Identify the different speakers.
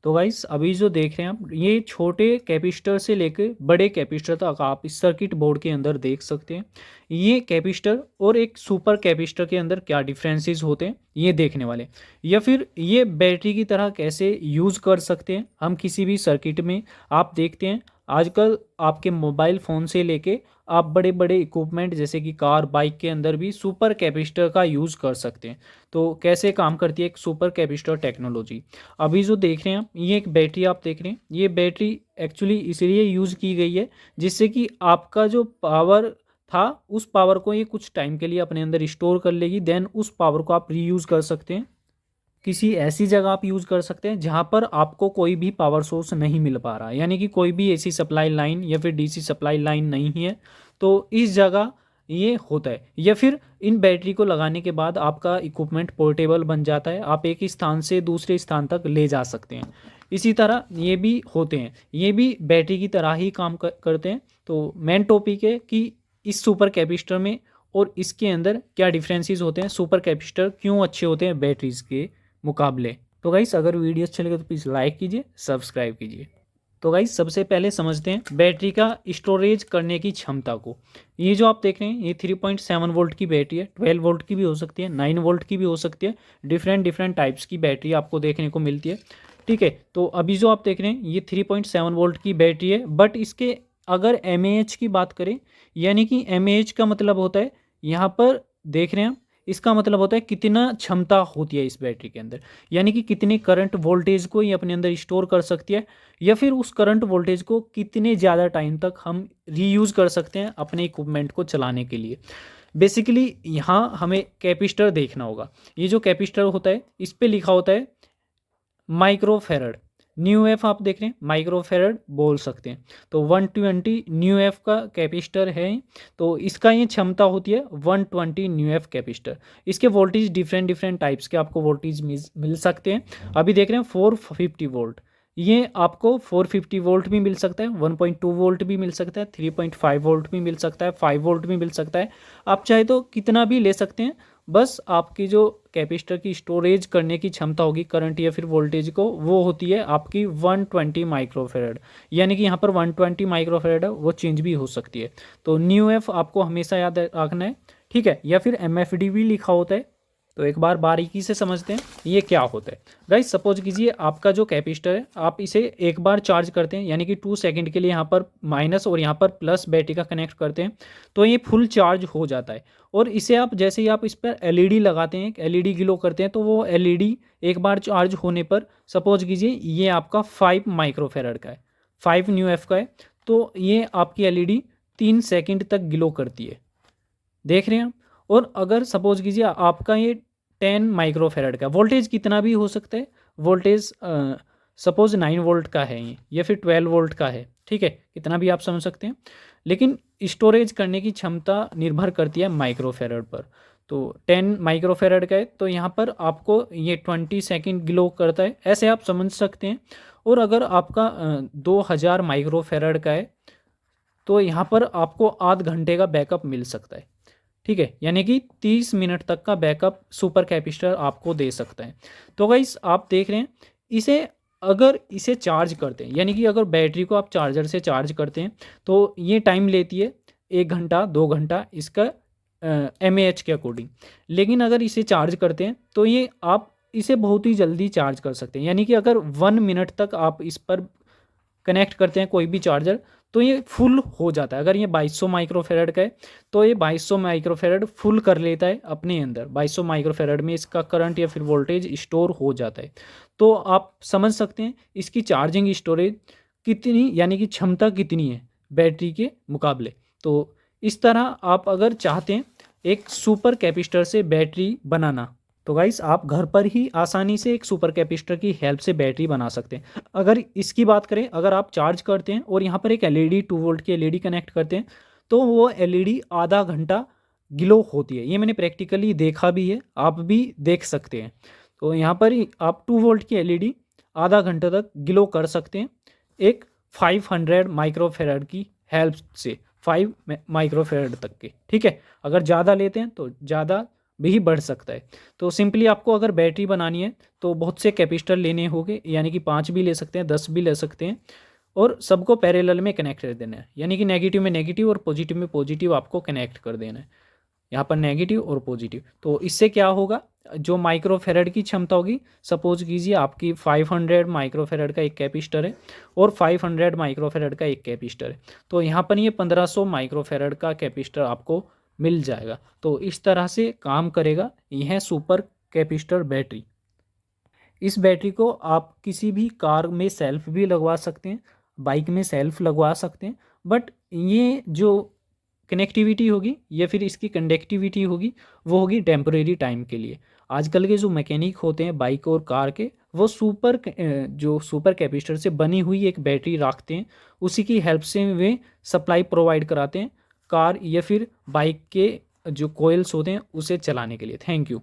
Speaker 1: तो गाइस अभी जो देख रहे हैं आप, ये छोटे कैपेसिटर से लेकर बड़े कैपेसिटर तक आप इस सर्किट बोर्ड के अंदर देख सकते हैं। ये कैपेसिटर और एक सुपर कैपेसिटर के अंदर क्या डिफरेंसेस होते हैं ये देखने वाले, या फिर ये बैटरी की तरह कैसे यूज़ कर सकते हैं हम किसी भी सर्किट में। आप देखते हैं आजकल आपके मोबाइल फ़ोन से लेके आप बड़े बड़े इक्विपमेंट जैसे कि कार बाइक के अंदर भी सुपर कैपेसिटर का यूज़ कर सकते हैं। तो कैसे काम करती है एक सुपर कैपेसिटर टेक्नोलॉजी, अभी जो देख रहे हैं आप, ये एक बैटरी आप देख रहे हैं। ये बैटरी एक्चुअली इसलिए यूज़ की गई है जिससे कि आपका जो पावर था उस पावर को ये कुछ टाइम के लिए अपने अंदर स्टोर कर लेगी, देन उस पावर को आप रीयूज़ कर सकते हैं। किसी ऐसी जगह आप यूज़ कर सकते हैं जहाँ पर आपको कोई भी पावर सोर्स नहीं मिल पा रहा, यानी कि कोई भी एसी सप्लाई लाइन या फिर डीसी सप्लाई लाइन नहीं है, तो इस जगह ये होता है। या फिर इन बैटरी को लगाने के बाद आपका इक्विपमेंट पोर्टेबल बन जाता है, आप एक स्थान से दूसरे स्थान तक ले जा सकते हैं। इसी तरह ये भी होते हैं, ये भी बैटरी की तरह ही काम करते हैं। तो मेन टॉपिक है कि इस सुपर कैपेसिटर में और इसके अंदर क्या डिफरेंसेस होते हैं, सुपर कैपेसिटर क्यों अच्छे होते हैं बैटरीज के मुकाबले। तो गाइस अगर वीडियो अच्छे लगे तो प्लीज़ लाइक कीजिए, सब्सक्राइब कीजिए। तो गाइस सबसे पहले समझते हैं बैटरी का स्टोरेज करने की क्षमता को। ये जो आप देख रहे हैं ये 3.7 वोल्ट की बैटरी है, 12 वोल्ट की भी हो सकती है, 9 वोल्ट की भी हो सकती है। डिफरेंट डिफरेंट टाइप्स की बैटरी आपको देखने को मिलती है। ठीक है, तो अभी जो आप देख रहे हैं ये 3.7 वोल्ट की बैटरी है, बट इसके अगर एम की बात करें, यानी कि एम का मतलब होता है, यहाँ पर देख रहे हैं हम, इसका मतलब होता है कितना क्षमता होती है इस बैटरी के अंदर, यानी कि कितने करंट वोल्टेज को ये अपने अंदर स्टोर कर सकती है, या फिर उस करंट वोल्टेज को कितने ज़्यादा टाइम तक हम रीयूज़ कर सकते हैं अपने इक्विपमेंट को चलाने के लिए। बेसिकली यहाँ हमें कैपेसिटर देखना होगा। ये जो कैपेसिटर होता है इस पे लिखा होता है माइक्रोफेरड। न्यू एफ आप देख रहे हैं, माइक्रोफेरड बोल सकते हैं। तो 120 न्यू एफ का कैपेसिटर है। तो इसका ये क्षमता होती है 120 न्यू एफ कैपेसिटर। इसके वोल्टेज डिफरेंट डिफरेंट टाइप्स के आपको वोल्टेज मिल सकते हैं। अभी देख रहे हैं 450 वोल्ट, ये आपको 450 वोल्ट भी मिल सकता है, 1.2 वोल्ट भी मिल सकता है, 3.5 वोल्ट भी मिल सकता है, 5 वोल्ट भी मिल सकता है। आप चाहे तो कितना भी ले सकते हैं, बस आपकी जो कैपेसिटर की स्टोरेज करने की क्षमता होगी करंट या फिर वोल्टेज को, वो होती है आपकी 120 माइक्रोफेरेड। यानी कि यहाँ पर 120 माइक्रोफेरेड है, वो चेंज भी हो सकती है। तो न्यू एफ आपको हमेशा याद रखना है, ठीक है। या फिर एम भी लिखा होता है। तो एक बार बारीकी से समझते हैं ये क्या होता है। गाइस सपोज कीजिए आपका जो कैपेसिटर है आप इसे एक बार चार्ज करते हैं, यानी कि 2 सेकंड के लिए यहाँ पर माइनस और यहाँ पर प्लस बैटरी का कनेक्ट करते हैं, तो ये फुल चार्ज हो जाता है। और इसे आप जैसे ही आप इस पर एलईडी लगाते हैं, एलईडी ग्लो करते हैं, तो वो एलईडी एक बार चार्ज होने पर सपोज कीजिए ये आपका 5 माइक्रोफेरड का है, 5 न्यू एफ का है, तो ये आपकी एलईडी 3 सेकंड तक ग्लो करती है, देख रहे हैं आप। और अगर सपोज कीजिए आपका ये 10 माइक्रोफेरड का, वोल्टेज कितना भी हो सकता है, वोल्टेज सपोज 9 वोल्ट का है ये, या फिर 12 वोल्ट का है, ठीक है, कितना भी आप समझ सकते हैं। लेकिन स्टोरेज करने की क्षमता निर्भर करती है माइक्रोफेरड पर। तो 10 माइक्रोफेरड का है तो यहाँ पर आपको ये 20 सेकंड ग्लो करता है, ऐसे आप समझ सकते हैं। और अगर आपका 2000 माइक्रोफेरड का है तो यहाँ पर आपको आध घंटे का बैकअप मिल सकता है, ठीक है, यानी कि 30 मिनट तक का बैकअप सुपर कैपेसिटर आपको दे सकता है। तो गाइस आप देख रहे हैं इसे, अगर इसे चार्ज करते हैं, यानी कि अगर बैटरी को आप चार्जर से चार्ज करते हैं तो ये टाइम लेती है 1 घंटा 2 घंटा इसका एम के अकॉर्डिंग। लेकिन अगर इसे चार्ज करते हैं तो ये आप इसे बहुत ही जल्दी चार्ज कर सकते हैं, यानी कि अगर 1 मिनट तक आप इस पर कनेक्ट करते हैं कोई भी चार्जर तो ये फुल हो जाता है। अगर ये 2200 माइक्रोफेरड का है तो ये 2200 माइक्रोफेरड फुल कर लेता है अपने अंदर, 2200 माइक्रोफेरड में इसका करंट या फिर वोल्टेज स्टोर हो जाता है। तो आप समझ सकते हैं इसकी चार्जिंग स्टोरेज कितनी, यानी कि क्षमता कितनी है बैटरी के मुकाबले। तो इस तरह आप अगर चाहते हैं एक सुपर कैपेसिटर से बैटरी बनाना, तो गाइस आप घर पर ही आसानी से एक सुपर कैपेसिटर की हेल्प से बैटरी बना सकते हैं। अगर इसकी बात करें, अगर आप चार्ज करते हैं और यहाँ पर एक एलईडी 2 वोल्ट की एलईडी कनेक्ट करते हैं तो वो एलईडी आधा घंटा ग्लो होती है। ये मैंने प्रैक्टिकली देखा भी है, आप भी देख सकते हैं। तो यहाँ पर ही आप 2 वोल्ट की एलईडी आधा घंटा तक ग्लो कर सकते हैं एक 500 माइक्रोफेरड की हेल्प से, 5 माइक्रोफेरड तक के, ठीक है। अगर ज़्यादा लेते हैं तो ज़्यादा भी बढ़ सकता है। तो सिंपली आपको अगर बैटरी बनानी है तो बहुत से कैपेसिटर लेने होंगे, यानी कि 5 भी ले सकते हैं, 10 भी ले सकते हैं, और सबको पैरेलल में कनेक्ट कर देना है, यानी कि नेगेटिव में नेगेटिव और पॉजिटिव में पॉजिटिव आपको कनेक्ट कर देना है, यहाँ पर नेगेटिव और पॉजिटिव। तो इससे क्या होगा, जो माइक्रोफेरेड की क्षमता होगी, सपोज कीजिए आपकी 500 माइक्रोफेरेड का एक कैपेसिटर है और 500 माइक्रोफेरेड का एक कैपेसिटर है, तो यहाँ पर ये 1500 माइक्रोफेरेड का कैपेसिटर आपको मिल जाएगा। तो इस तरह से काम करेगा यह सुपर कैपेसिटर बैटरी। इस बैटरी को आप किसी भी कार में सेल्फ भी लगवा सकते हैं, बाइक में सेल्फ लगवा सकते हैं, बट ये जो कनेक्टिविटी होगी या फिर इसकी कंडक्टिविटी होगी वो होगी टेम्परेरी टाइम के लिए। आजकल के जो मैकेनिक होते हैं बाइक और कार के, वो जो सुपर कैपेसिटर से बनी हुई एक बैटरी रखते हैं, उसी की हेल्प से वे सप्लाई प्रोवाइड कराते हैं कार या फिर बाइक के जो कोयल्स होते हैं उसे चलाने के लिए। Thank you.